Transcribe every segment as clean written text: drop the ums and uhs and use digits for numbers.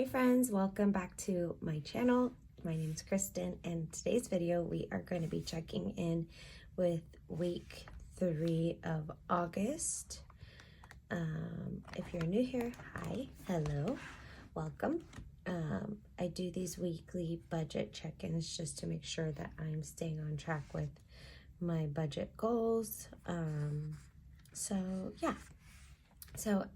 Hi friends, welcome back to my channel. My name is Kristen, and in today's video we are going to be checking in with week 3 of August. If you're new here, hi, hello, welcome. I do these weekly budget check-ins just to make sure that I'm staying on track with my budget goals. So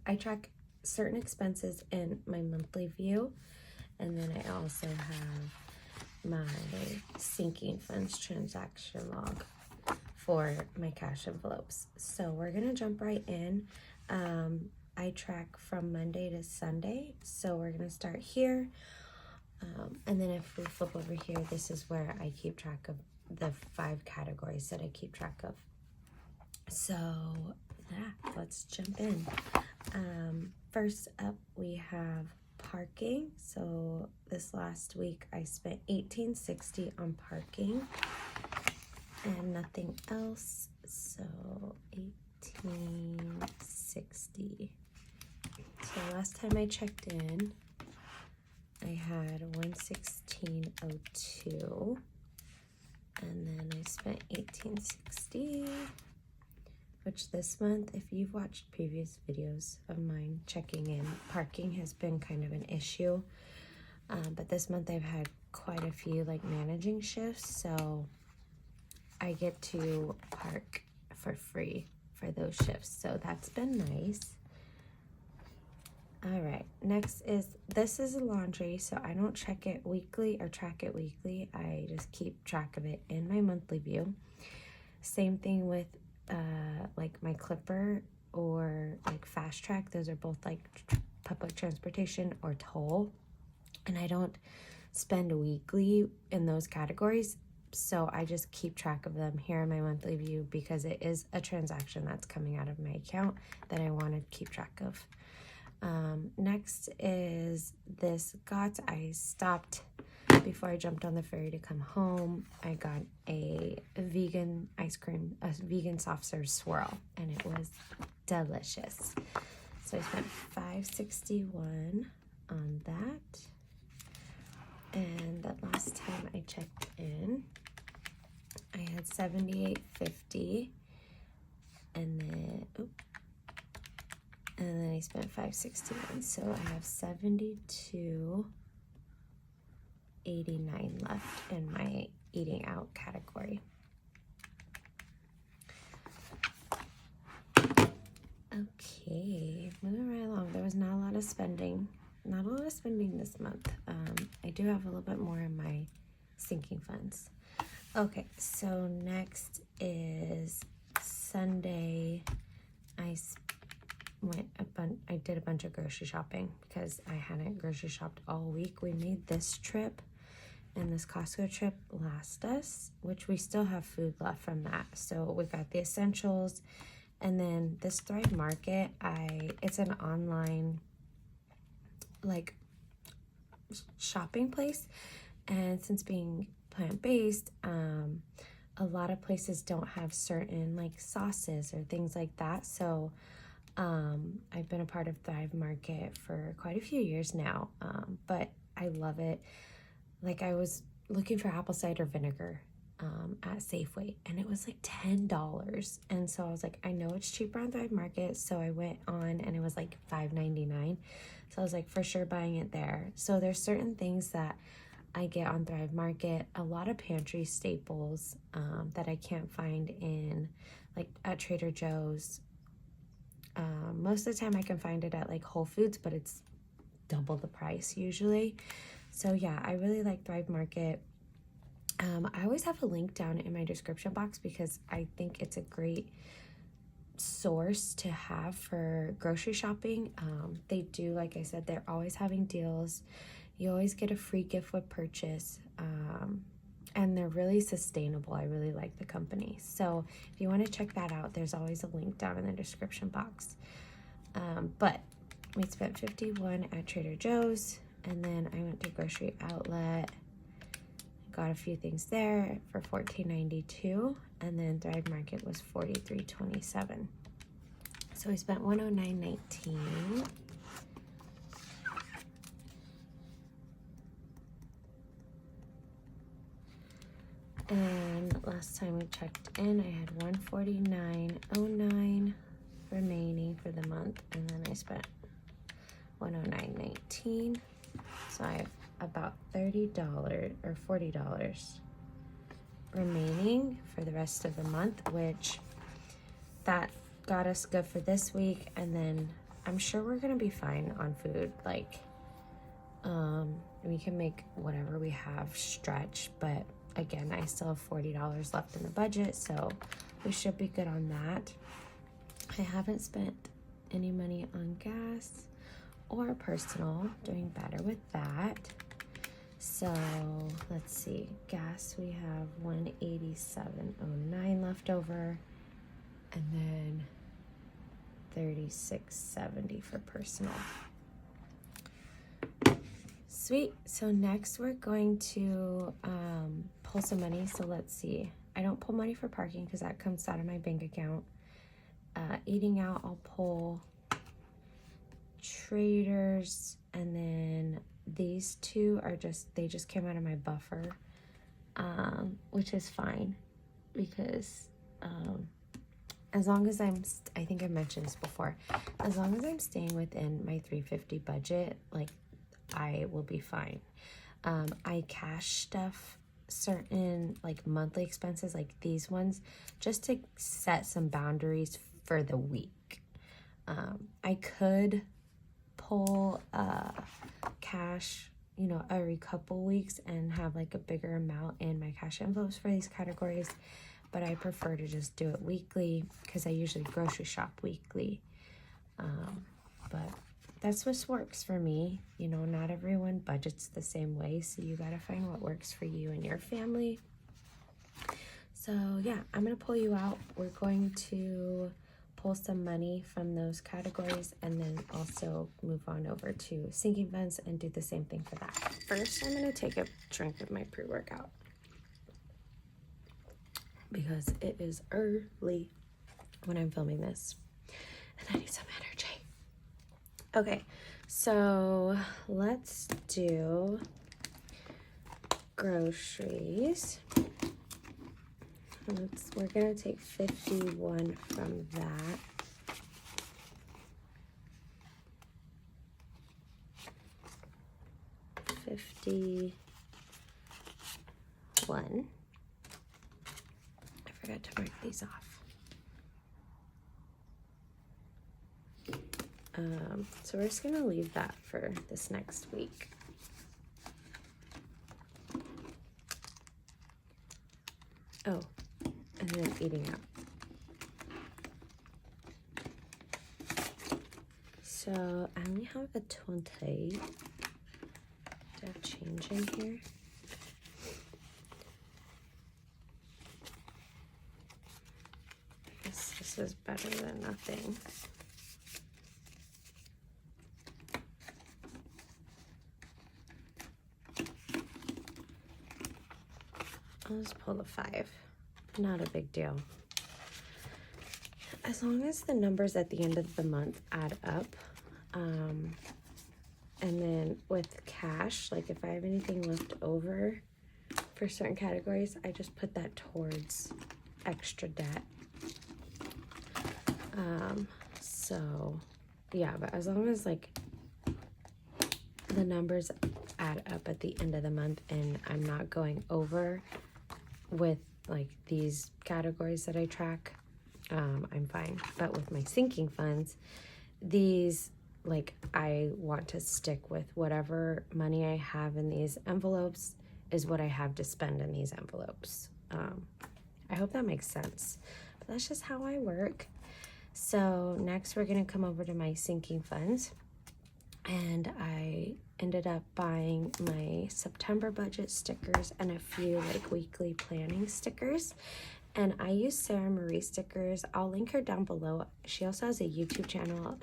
I track certain expenses in my monthly view, and then I also have my sinking funds transaction log for my cash envelopes. So we're gonna jump right in. I track from Monday to Sunday, so we're gonna start here, and then if we flip over here, this is where I keep track of the 5 categories that I keep track of. So yeah, let's jump in. First up, we have parking. So this last week I spent $18.60 on parking and nothing else. So $18.60. So last time I checked in, I had $116.02, and then I spent $18.60. Which this month, if you've watched previous videos of mine checking in, parking has been kind of an issue. But this month I've had quite a few like managing shifts, so I get to park for free for those shifts. So that's been nice. All right, next this is laundry, so I don't check it weekly or track it weekly. I just keep track of it in my monthly view. Same thing with like my clipper or like fast track. Those are both like public transportation or toll, and I don't spend weekly in those categories, so I just keep track of them here in my monthly view because it is a transaction that's coming out of my account that I want to keep track of. Next is this I stopped before I jumped on the ferry to come home. I got a vegan ice cream, a vegan soft serve swirl, and it was delicious. So I spent $5.61 on that. And the last time I checked in, I had $78.50, and then I spent $5.61. So I have $72.89 left in my eating out category. Okay, moving right along. There was not a lot of spending. Not a lot of spending this month. I do have a little bit more in my sinking funds. Okay, so next is Sunday. I did a bunch of grocery shopping because I hadn't grocery shopped all week. We made this trip and this Costco trip last us, which we still have food left from that. So we got the essentials, and then this Thrive Market, it's an online like shopping place, and since being plant-based, a lot of places don't have certain like sauces or things like that. So I've been a part of Thrive Market for quite a few years now, but I love it. Like I was looking for apple cider vinegar at Safeway, and it was like $10. And so I was like, I know it's cheaper on Thrive Market. So I went on and it was like $5.99. So I was like, for sure buying it there. So there's certain things that I get on Thrive Market, a lot of pantry staples that I can't find in like at Trader Joe's. Most of the time I can find it at like Whole Foods, but it's double the price usually. So yeah, I really like Thrive Market. I always have a link down in my description box because I think it's a great source to have for grocery shopping. They do, like I said, they're always having deals. You always get a free gift with purchase. And they're really sustainable. I really like the company. So if you want to check that out, there's always a link down in the description box. But we spent $51 at Trader Joe's, and then I went to Grocery Outlet, got a few things there for $14.92, and then Thrive Market was $43.27. So we spent $109.19. And last time we checked in, I had $149.09 remaining for the month, and then I spent $109.19. So I have about $30 or $40 remaining for the rest of the month, which that got us good for this week. And then I'm sure we're gonna be fine on food. Like, we can make whatever we have stretch, but again, I still have $40 left in the budget, so we should be good on that. I haven't spent any money on gas or personal, doing better with that. So let's see, gas, we have $187.09 left over, and then $36.70 for personal. Sweet. So next we're going to pull some money. So let's see, I don't pull money for parking because that comes out of my bank account. Eating out, I'll pull Traders, and then these two are they just came out of my buffer, which is fine because as long as I think I mentioned this before, as long as I'm staying within my $350 budget, like, I will be fine. I cash stuff certain like monthly expenses, like these ones, just to set some boundaries for the week. I could pull cash, you know, every couple weeks and have like a bigger amount in my cash envelopes for these categories, but I prefer to just do it weekly because I usually grocery shop weekly. But that's what works for me. You know, not everyone budgets the same way, so you gotta find what works for you and your family. So yeah, I'm gonna pull you out. We're going to pull some money from those categories and then also move on over to sinking funds and do the same thing for that. First, I'm gonna take a drink of my pre-workout because it is early when I'm filming this and I need some energy. Okay, so let's do groceries. We're gonna take 51 from that. $51. I forgot to mark these off. So we're just gonna leave that for this next week. Oh, and then eating out. So I only have a 20. Do I have change in here? I guess this is better than nothing. I'll just pull the 5. Not a big deal. As long as the numbers at the end of the month add up. And then with cash, like if I have anything left over for certain categories, I just put that towards extra debt. So yeah, but as long as like the numbers add up at the end of the month and I'm not going over with like these categories that I track, I'm fine. But with my sinking funds, these, like, I want to stick with whatever money I have in these envelopes is what I have to spend in these envelopes. I hope that makes sense, but that's just how I work. So next we're gonna come over to my sinking funds, and I ended up buying my September budget stickers and a few like weekly planning stickers. And I use Sarah Marie stickers. I'll link her down below. She also has a YouTube channel.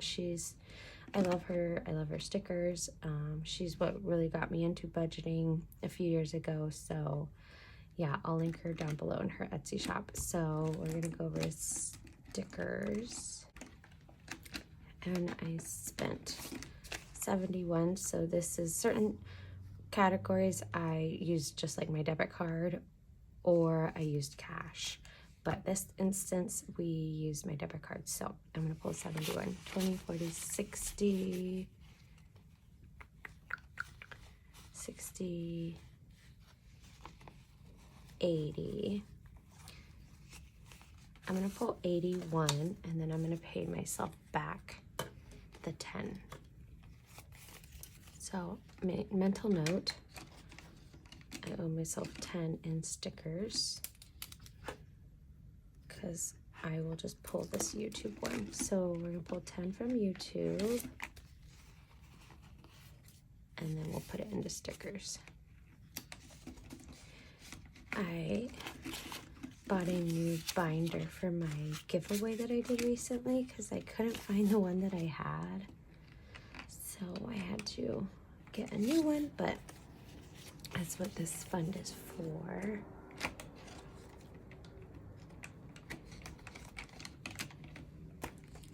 I love her. I love her stickers. She's what really got me into budgeting a few years ago. So yeah, I'll link her down below in her Etsy shop. So we're gonna go over stickers. And I spent 71. So this is certain categories I use just like my debit card or I used cash. But this instance, we used my debit card. So I'm going to pull 71, 20, 40, 60, 60, 80. I'm going to pull 81, and then I'm going to pay myself back the 10. So, mental note, I owe myself 10 in stickers because I will just pull this YouTube one. So we're going to pull 10 from YouTube, and then we'll put it into stickers. I bought a new binder for my giveaway that I did recently because I couldn't find the one that I had. So I had to get a new one, but that's what this fund is for.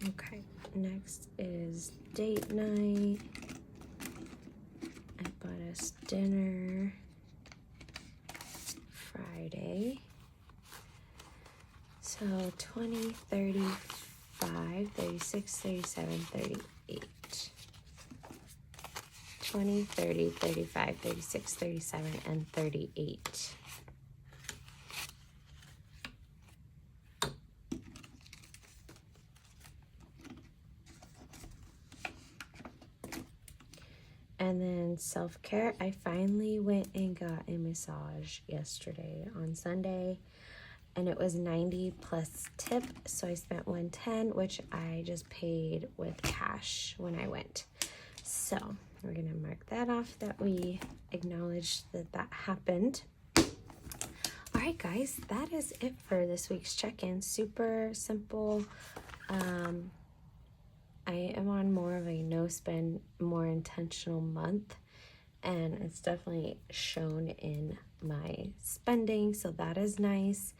Okay, next is date night. I bought us dinner Friday. So 20, 35, 36, 37, 38. 20, 30, 35, 36, 37, and 38. And then self-care, I finally went and got a massage yesterday on Sunday, and it was 90 plus tip, so I spent 110, which I just paid with cash when I went. So we're gonna mark that off, that we acknowledged that that happened. All right, guys, that is it for this week's check-in. Super simple. I am on more of a no spend, more intentional month, and it's definitely shown in my spending, so that is nice.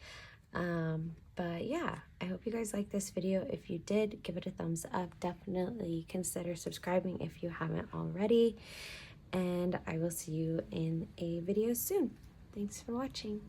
But yeah, I hope you guys like this video. If you did, give it a thumbs up. Definitely consider subscribing if you haven't already, and I will see you in a video soon. Thanks for watching.